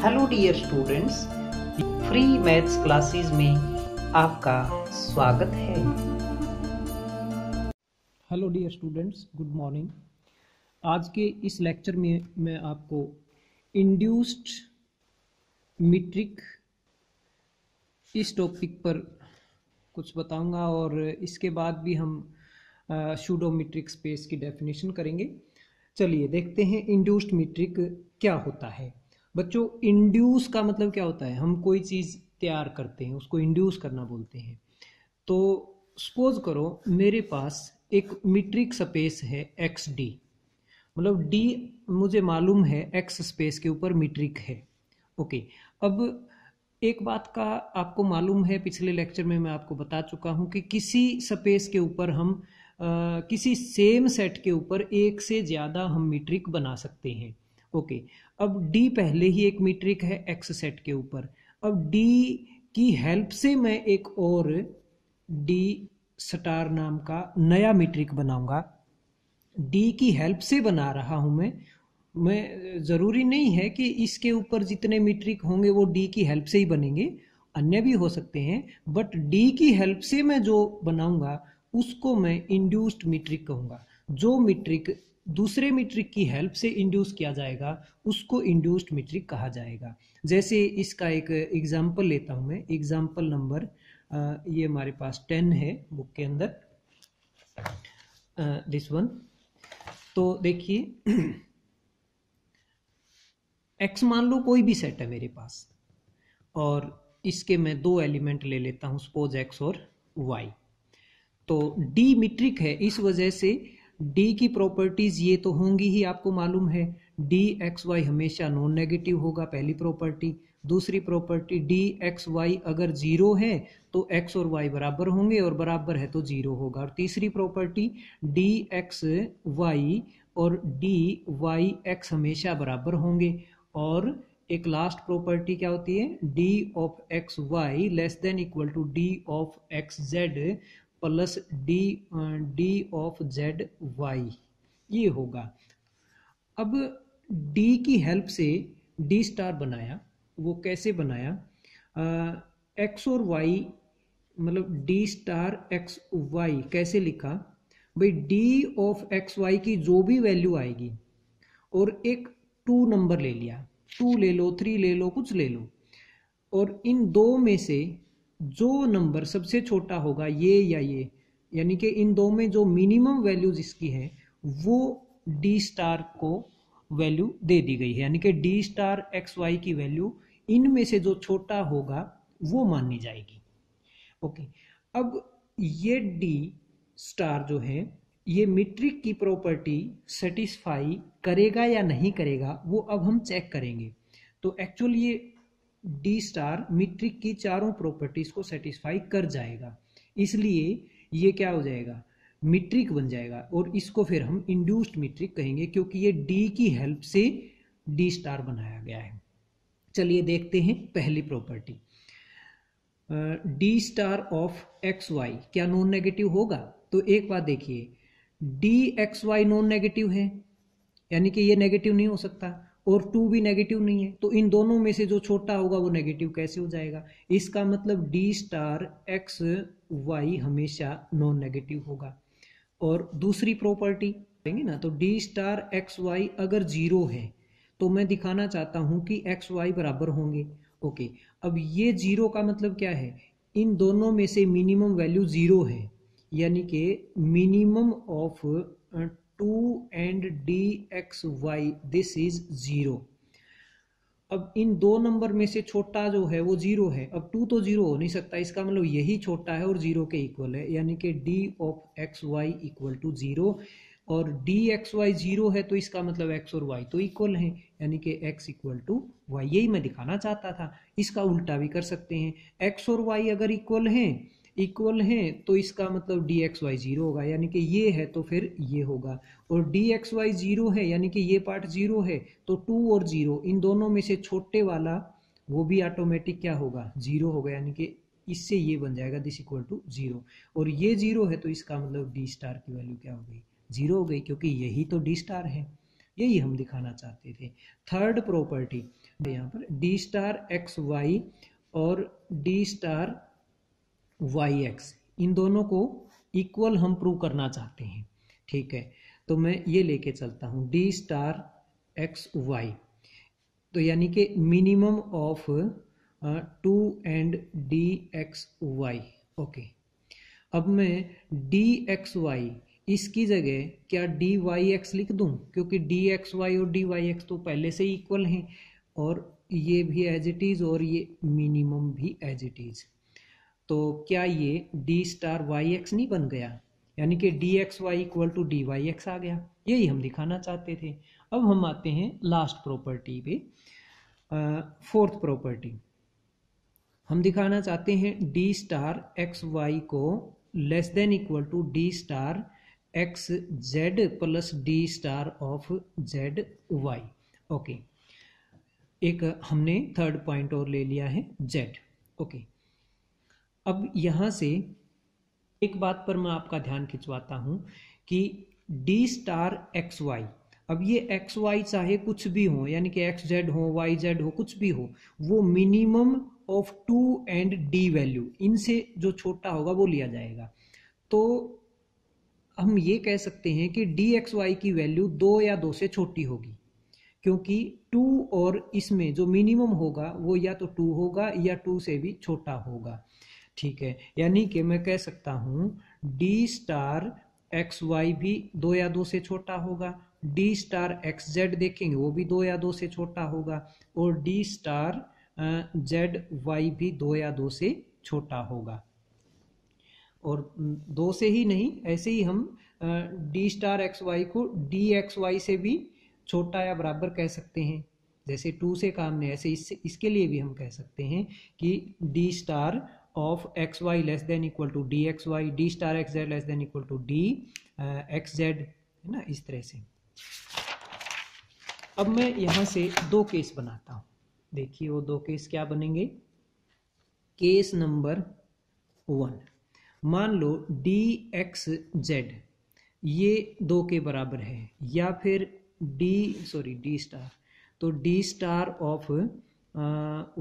Hello dear students, free maths classes में आपका स्वागत है। Hello dear students, good morning. आज के इस लेक्चर में मैं आपको इंड्यूस्ड मीट्रिक इस टॉपिक पर कुछ बताऊंगा और इसके बाद भी हम सूडो मीट्रिक स्पेस की डेफिनेशन करेंगे। चलिए देखते हैं इंड्यूस्ड मीट्रिक क्या होता है। बच्चों, इंड्यूस का मतलब क्या होता है? हम कोई चीज़ तैयार करते हैं, उसको इंड्यूस करना बोलते हैं। तो सपोज करो मेरे पास एक मीट्रिक स्पेस है एक्स डी, मतलब डी मुझे मालूम है एक्स स्पेस के ऊपर मीट्रिक है। ओके, अब एक बात का आपको मालूम है, पिछले लेक्चर में मैं आपको बता चुका हूं कि किसी स्पेस के ऊपर हम किसी सेम सेट के ऊपर एक से ज़्यादा हम मीट्रिक बना सकते हैं। ओके, अब डी पहले ही एक मीट्रिक है एक्स सेट के ऊपर। अब डी की हेल्प से मैं एक और डी स्टार नाम का नया मीट्रिक बनाऊंगा। डी की हेल्प से बना रहा हूं मैं ज़रूरी नहीं है कि इसके ऊपर जितने मीट्रिक होंगे वो डी की हेल्प से ही बनेंगे, अन्य भी हो सकते हैं, बट डी की हेल्प से मैं जो बनाऊंगा उसको मैं इंड्यूस्ड मीट्रिक कहूँगा। जो मीट्रिक दूसरे मीट्रिक की हेल्प से इंड्यूस किया जाएगा उसको इंड्यूस्ड मीट्रिक कहा जाएगा। जैसे इसका एक एग्जाम्पल लेता हूँ मैं। एग्जाम्पल नंबर ये हमारे पास 10 है बुक के अंदर, दिस वन। तो देखिए एक्स मान लो कोई भी सेट है मेरे पास और इसके मैं दो एलिमेंट ले लेता हूँ, सपोज एक्स और वाई। तो डी मीट्रिक है, इस वजह से डी की प्रॉपर्टीज ये तो होंगी ही, आपको मालूम है डी एक्स वाई हमेशा नॉन नेगेटिव होगा, पहली प्रॉपर्टी। दूसरी प्रॉपर्टी डी एक्स वाई अगर जीरो है तो एक्स और वाई बराबर होंगे और बराबर है तो जीरो होगा। और तीसरी प्रॉपर्टी डी एक्स वाई और डी वाई एक्स हमेशा बराबर होंगे। और एक लास्ट प्रॉपर्टी क्या होती है? D of x Y less than equal to D of x Z plus D of Z Y, ये होगा। अब डी की हेल्प से डी स्टार बनाया, वो कैसे बनाया? एक्स और वाई मतलब डी स्टार एक्स वाई कैसे लिखा भाई? डी ऑफ एक्स वाई की जो भी वैल्यू आएगी और एक 2 नंबर ले लिया, 2 ले लो, 3 ले लो, कुछ ले लो, और इन दो में से जो नंबर सबसे छोटा होगा ये या ये, यानी कि इन दो में जो मिनिमम वैल्यू जिसकी है वो डी स्टार को वैल्यू दे दी गई है, यानी कि डी स्टार एक्स वाई की वैल्यू इनमें से जो छोटा होगा वो मानी जाएगी। ओके, अब ये डी स्टार जो है ये मीट्रिक की प्रॉपर्टी सेटिस्फाई करेगा या नहीं करेगा वो अब हम चेक करेंगे। तो एक्चुअली ये डी स्टार मीट्रिक की चारों प्रॉपर्टीज को सेटिस्फाई कर जाएगा, इसलिए ये क्या हो जाएगा? मीट्रिक बन जाएगा। और इसको फिर हम इंड्यूस्ड मीट्रिक कहेंगे क्योंकि ये डी की हेल्प से डी स्टार बनाया गया है। चलिए देखते हैं पहली property, D star of x Y क्या नॉन नेगेटिव होगा? तो एक बात देखिए, D x Y non negative है, यानी कि ये नेगेटिव नहीं हो सकता, और 2 भी नेगेटिव नहीं है, तो इन दोनों में से जो छोटा होगा वो नेगेटिव कैसे हो जाएगा? इसका मतलब डी स्टार एक्स वाई हमेशा नॉन नेगेटिव होगा। और दूसरी प्रॉपर्टी देंगे ना, तो डी स्टार एक्स वाई अगर जीरो है तो मैं दिखाना चाहता हूं कि एक्स वाई बराबर होंगे। ओके, अब ये जीरो का मतलब क्या है? इन दोनों में से मिनिमम वैल्यू जीरो है, यानी कि minimum of 2 and D x why this is zero. अब इन दो नंबर में से छोटा जो है वो जीरो है, अब 2 तो जीरो हो नहीं सकता, इसका मतलब यही छोटा है और जीरो के इक्वल है, यानी कि D of x Y equal to zero. और डी एक्स वाई जीरो है तो इसका मतलब एक्स और वाई तो इक्वल हैं, यानी कि एक्स इक्वल टू वाई, यही मैं दिखाना चाहता था। इसका उल्टा भी कर सकते हैं, एक्स और वाई अगर इक्वल हैं तो इसका मतलब डी एक्स वाई जीरो होगा, यानी कि ये है तो फिर ये होगा। और डी एक्स वाई जीरो है यानी कि ये पार्ट जीरो है, तो 2 और जीरो इन दोनों में से छोटे वाला वो भी ऑटोमेटिक क्या होगा? जीरो होगा, यानी कि इससे ये बन जाएगा दिस इक्वल टू जीरो। और ये जीरो है तो इसका मतलब डी स्टार की वैल्यू क्या हो गई? जीरो हो गई, क्योंकि यही तो डी स्टार है, यही हम दिखाना चाहते थे। थर्ड प्रॉपर्टी, यहाँ पर डी स्टार एक्स वाई और डी स्टार वाई एक्स, इन दोनों को इक्वल हम प्रूव करना चाहते हैं। ठीक है, तो मैं ये लेके चलता हूँ डी स्टार एक्स वाई, तो यानी कि minimum of 2 and D x Y. Okay, अब मैं डी एक्स वाई इसकी जगह क्या डी वाई एक्स लिख दूं, क्योंकि डी एक्स वाई और डी वाई एक्स तो पहले से ही इक्वल हैं, और ये भी एज इट इज और ये मिनिमम भी एज इट इज। तो क्या ये डी स्टार वाई एक्स नहीं बन गया, यानी कि d x Y equal to d y x आ गया। यही हम दिखाना चाहते थे। अब हम आते हैं लास्ट प्रॉपर्टी पे, फोर्थ प्रॉपर्टी। हम दिखाना चाहते हैं डी स्टार एक्स वाई को less than equal to D star X Z plus D star of Z Y. Okay, एक हमने थर्ड पॉइंट और ले लिया है जेड। ओके, अब यहां से एक बात पर मैं आपका ध्यान खिंचवाता हूं कि डी स्टार एक्स वाई, अब ये एक्स वाई चाहे कुछ भी हो, यानी कि एक्स जेड हो वाई जेड हो कुछ भी हो, वो minimum of 2 and D value, इनसे जो छोटा होगा वो लिया जाएगा। तो हम ये कह सकते हैं कि डी एक्स वाई की वैल्यू 2 या 2 से छोटी होगी, क्योंकि 2 और इसमें जो मिनिमम होगा वो या तो 2 होगा या 2 से भी छोटा होगा। ठीक है, यानी कि मैं कह सकता हूं डी स्टार एक्स वाई भी 2 या 2 से छोटा होगा, डी स्टार एक्स जेड देखेंगे वो भी 2 या 2 से छोटा होगा, और डी स्टार जेड वाई भी 2 या 2 से छोटा होगा। और 2 से ही नहीं, ऐसे ही हम डी स्टार एक्स वाई को डी एक्स वाई से भी छोटा या बराबर कह सकते हैं। जैसे 2 से काम नहीं, ऐसे इसके लिए भी हम कह सकते हैं कि D star of x Y less than equal to D x Y, D star X Z less than equal to D X Z, है ना, इस तरह से। अब मैं यहां से 2 केस बनाता हूं। देखिए वो 2 केस क्या बनेंगे। केस नंबर 1, मान लो डी एक्स जेड ये 2 के बराबर है, या फिर डी स्टार, तो D star of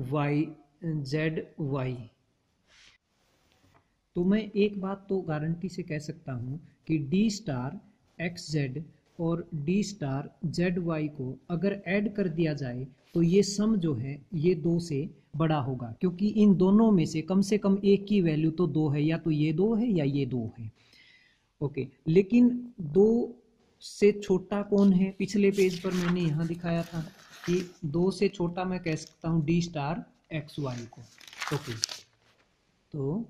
Y Z Y. तो मैं एक बात तो गारंटी से कह सकता हूं कि डी स्टार एक्स जेड और डी स्टार जेड वाई को अगर ऐड कर दिया जाए तो ये सम जो है ये 2 से बड़ा होगा, क्योंकि इन दोनों में से कम एक की वैल्यू तो 2 है, या तो ये 2 है या ये 2 है। ओके, लेकिन 2 से छोटा कौन है? पिछले पेज पर मैंने यहाँ दिखाया था कि 2 से छोटा मैं कह सकता हूँ डी स्टार एक्स वाई को। ओके, तो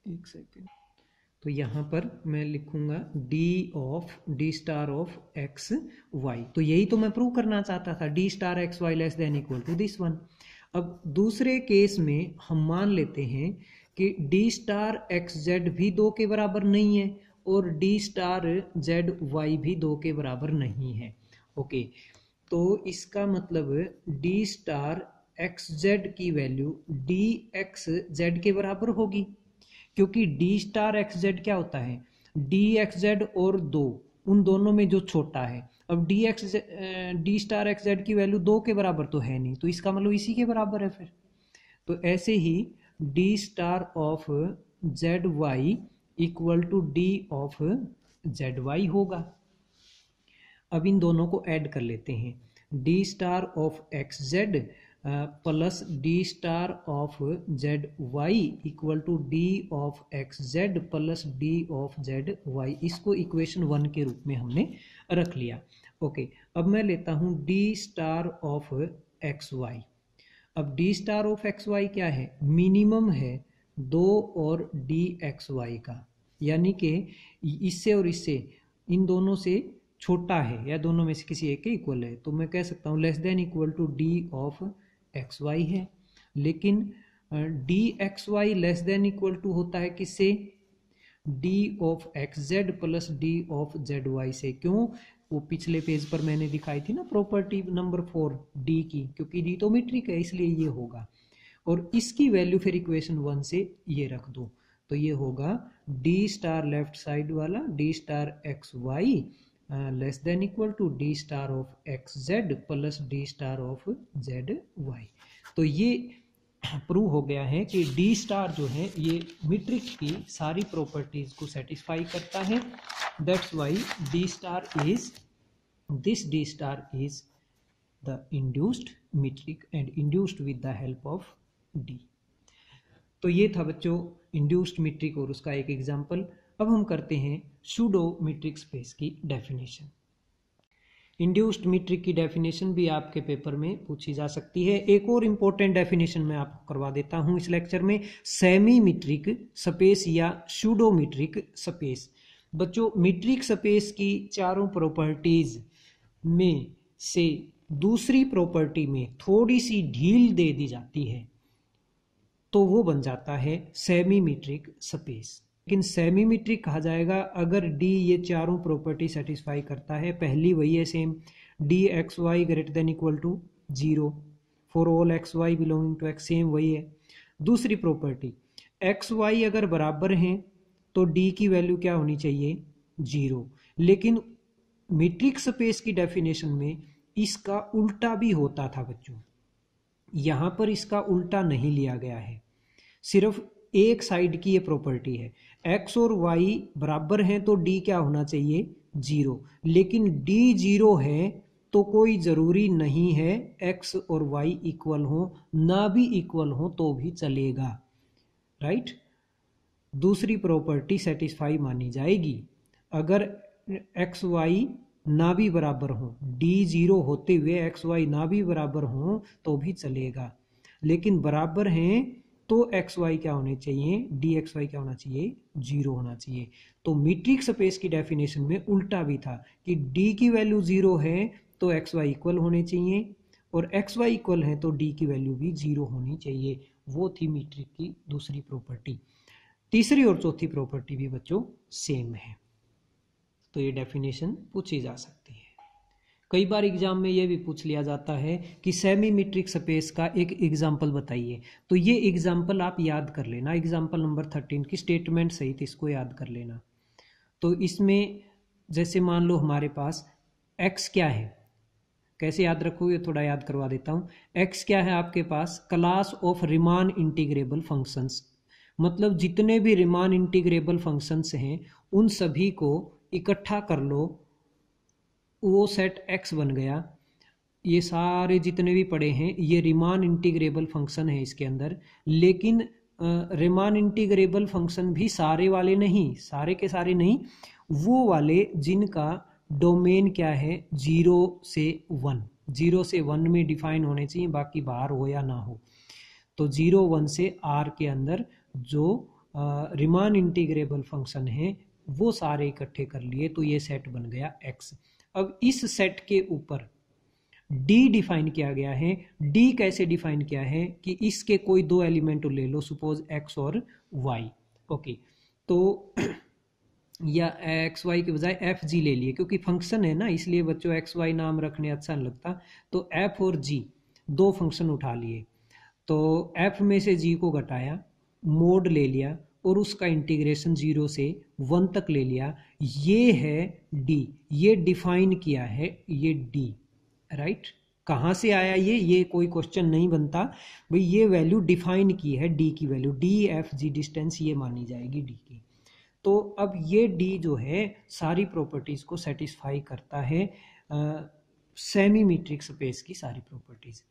एक सेकेंड, तो यहाँ पर मैं लिखूंगा D star of x Y. तो यही तो मैं प्रूव करना चाहता था, D star X Y less than equal to this one. अब दूसरे केस में हम मान लेते हैं कि डी स्टार एक्स जेड भी 2 के बराबर नहीं है और डी स्टार जेड वाई भी 2 के बराबर नहीं है। ओके, तो इसका मतलब डी स्टार एक्स जेड की वैल्यू डी एक्स जेड के बराबर होगी, क्योंकि डी स्टार एक्स जेड क्या होता है, डी एक्स जेड और 2, उन दोनों में जो छोटा है। अब डी स्टार एक्स जेड की वैल्यू 2 के बराबर तो है नहीं, तो इसका मतलब इसी के बराबर है फिर। तो ऐसे ही d star of Z y equal to D of Z y होगा। अब इन दोनों को ऐड कर लेते हैं, D star of x Z plus D star of Z y equal to D of x Z plus D of Z y. इसको equation 1 के रूप में हमने रख लिया। ओके, अब मैं लेता हूं d star of x y. अब d star of x Y क्या है, मिनिमम है 2 और डी एक्स वाई का, यानी कि इससे और इससे इन दोनों से छोटा है या दोनों में से किसी एक के इक्वल है, तो मैं कह सकता हूँ less than equal to D of x Y है। लेकिन D x Y less than equal to होता है किससे, D of x Z plus D of Z Y से। क्यों, वो पिछले पेज पर मैंने दिखाई थी ना प्रॉपर्टी नंबर 4 डी की, क्योंकि डी तो मीट्रिक है इसलिए ये होगा। और इसकी वैल्यू फिर इक्वेशन 1 से ये रख दो, तो ये होगा डी स्टार लेफ्ट साइड वाला D star X Y less than equal to D star of x Z plus D star of Z Y. तो ये प्रूव हो गया है कि डी स्टार जो है ये मैट्रिक्स की सारी प्रॉपर्टीज को सेटिस्फाई करता है। That's why D star is this D star is the induced metric and induced with the help of D. तो ये था बच्चों इंड्यूस्ड मैट्रिक और उसका एक एग्जांपल। अब हम करते हैं सूडो मैट्रिक स्पेस की डेफिनेशन। इंड्यूस्ड मैट्रिक की डेफिनेशन भी आपके पेपर में पूछी जा सकती है। एक और इम्पोर्टेंट डेफिनेशन मैं आपको करवा देता हूं इस लेक्चर में, सेमी मैट्रिक स्पेस या सूडो मैट्रिक स्पेस। बच्चों मैट्रिक स्पेस की चारों प्रॉपर्टीज में से दूसरी प्रॉपर्टी में थोड़ी सी ढील दे दी जाती है तो वो बन जाता है सेमी मैट्रिक स्पेस। लेकिन सेमी मैट्रिक कहा जाएगा अगर डी ये चारों प्रॉपर्टी सेटिस्फाई करता है। पहली वही है same, D x Y greater than equal to 0 for all X Y belonging to X, same वही है। दूसरी प्रॉपर्टी एक्स वाई अगर बराबर हैं तो डी की वैल्यू क्या होनी चाहिए 0। लेकिन मैट्रिक स्पेस की डेफिनेशन में इसका उल्टा भी होता था बच्चों, यहां पर इसका उल्टा नहीं लिया गया है, सिर्फ एक साइड की ये प्रॉपर्टी है। x और y बराबर हैं तो d क्या होना चाहिए 0, लेकिन d 0 है तो कोई जरूरी नहीं है x और y इक्वल हो, ना भी इक्वल हो तो भी चलेगा, राइट। दूसरी प्रॉपर्टी सेटिस्फाई मानी जाएगी। अगर x y ना भी बराबर हो, d 0 होते हुए x y ना भी बराबर हो तो भी चलेगा, लेकिन बराबर हैं तो एक्स वाई क्या होने चाहिए, डी एक्स वाई क्या होना चाहिए 0 होना चाहिए। तो मैट्रिक स्पेस की डेफिनेशन में उल्टा भी था कि डी की वैल्यू 0 है तो एक्स वाई इक्वल होने चाहिए, और एक्स वाई इक्वल है तो डी की वैल्यू भी 0 होनी चाहिए। वो थी मैट्रिक की दूसरी प्रॉपर्टी। तीसरी और चौथी प्रॉपर्टी भी बच्चों सेम है, तो ये डेफिनेशन पूछी जा सकती है। कई बार एग्जाम में ये भी पूछ लिया जाता है कि सेमी मैट्रिक स्पेस का एक एग्जाम्पल बताइए, तो ये एग्जाम्पल आप याद कर लेना, एग्जाम्पल नंबर 13 की स्टेटमेंट सहित इसको याद कर लेना। तो इसमें जैसे मान लो हमारे पास x क्या है, कैसे याद रखोगे थोड़ा याद करवा देता हूँ। x क्या है आपके पास, class of Riemann integrable functions, मतलब जितने भी रिमान इंटीग्रेबल फंक्शंस हैं उन सभी को इकट्ठा कर लो, वो सेट x बन गया। ये सारे जितने भी पड़े हैं ये रिमान इंटीग्रेबल फंक्शन है इसके अंदर, लेकिन रिमान इंटीग्रेबल फंक्शन भी सारे वाले नहीं, सारे के सारे नहीं, वो वाले जिनका डोमेन क्या है 0 से 1, 0 से 1 में डिफाइन होने चाहिए, बाकी बाहर हो या ना हो। तो 0 1 से R के अंदर जो रिमान इंटीग्रेबल फंक्शन है वो सारे इकट्ठे कर लिए, तो ये सेट बन गया x। अब इस सेट के ऊपर d डिफाइन किया गया है। d कैसे डिफाइन किया है कि इसके कोई दो एलिमेंट ले लो, सपोज x और y, ओके। तो या एक्स वाई के बजाय एफ जी ले लिए, क्योंकि फंक्शन है ना इसलिए बच्चों एक्स वाई नाम रखने अच्छा नहीं लगता। तो एफ और जी दो फंक्शन उठा लिए, तो एफ में से जी को घटाया, मोड ले लिया और उसका इंटीग्रेशन 0 से 1 तक ले लिया। ये है डी, ये डिफाइन किया है ये डी, राइट। कहाँ से आया ये कोई क्वेश्चन नहीं बनता भाई, ये वैल्यू डिफाइन की है डी की value, D F G distance ये मानी जाएगी डी की। तो अब ये डी जो है सारी प्रॉपर्टीज को सेटिस्फाई करता है, सेमी मैट्रिक स्पेस की सारी प्रॉपर्टीज।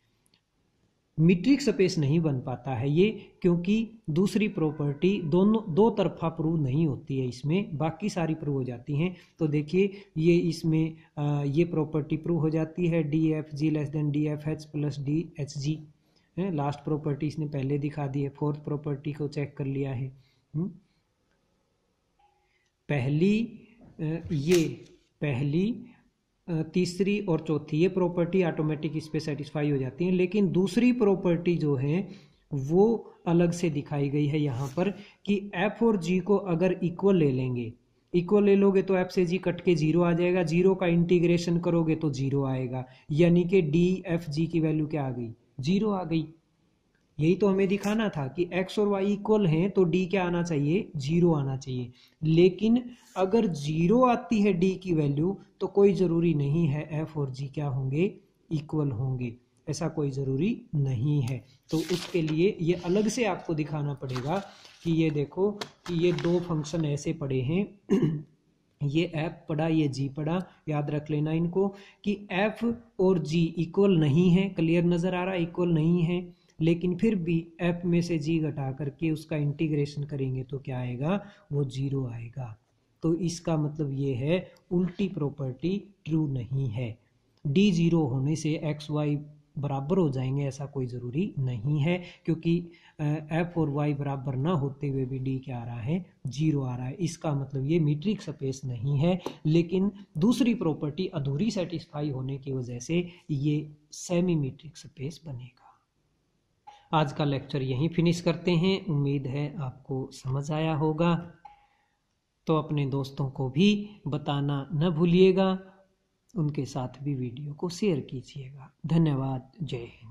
मैट्रिक स्पेस नहीं बन पाता है ये, क्योंकि दूसरी प्रॉपर्टी दोनों दो तरफा प्रूव नहीं होती है इसमें, बाकी सारी प्रूव हो जाती हैं। तो देखिए ये इसमें ये प्रॉपर्टी प्रूव हो जाती है D F G less than D F H plus D H G, last property इसने पहले दिखा दी है, फोर्थ प्रॉपर्टी को चेक कर लिया है। पहली तीसरी और चौथी ये प्रॉपर्टी ऑटोमेटिक इस पे सेटिस्फाई हो जाती है, लेकिन दूसरी प्रॉपर्टी जो है वो अलग से दिखाई गई है यहाँ पर कि f और g को अगर इक्वल ले लेंगे, इक्वल ले लोगे तो f से g कट के 0 आ जाएगा, 0 का इंटीग्रेशन करोगे तो 0 आएगा, यानी कि डी एफ जी की वैल्यू क्या आ गई 0 आ गई। यही तो हमें दिखाना था कि x और y इक्वल हैं तो d क्या आना चाहिए, 0 आना चाहिए। लेकिन अगर 0 आती है d की वैल्यू तो कोई ज़रूरी नहीं है f और g क्या होंगे, इक्वल होंगे, ऐसा कोई ज़रूरी नहीं है। तो उसके लिए ये अलग से आपको दिखाना पड़ेगा कि ये देखो कि ये दो फंक्शन ऐसे पड़े हैं ये f पढ़ा, ये g पढ़ा, याद रख लेना इनको कि f और g इक्वल नहीं है, क्लियर नज़र आ रहा है, इक्वल नहीं है, लेकिन फिर भी f में से g घटा करके उसका इंटीग्रेशन करेंगे तो क्या आएगा, वो 0 आएगा। तो इसका मतलब ये है उल्टी प्रॉपर्टी ट्रू नहीं है। d 0 होने से x y बराबर हो जाएंगे ऐसा कोई ज़रूरी नहीं है, क्योंकि f और y बराबर ना होते हुए भी d क्या आ रहा है, 0 आ रहा है। इसका मतलब ये मीट्रिक स्पेस नहीं है, लेकिन दूसरी प्रॉपर्टी अधूरी सेटिस्फाई होने की वजह से ये सेमी मीट्रिक स्पेस बनेगा। आज का लेक्चर यहीं फिनिश करते हैं। उम्मीद है आपको समझ आया होगा। तो अपने दोस्तों को भी बताना न भूलिएगा, उनके साथ भी वीडियो को शेयर कीजिएगा। धन्यवाद। जय हिंद।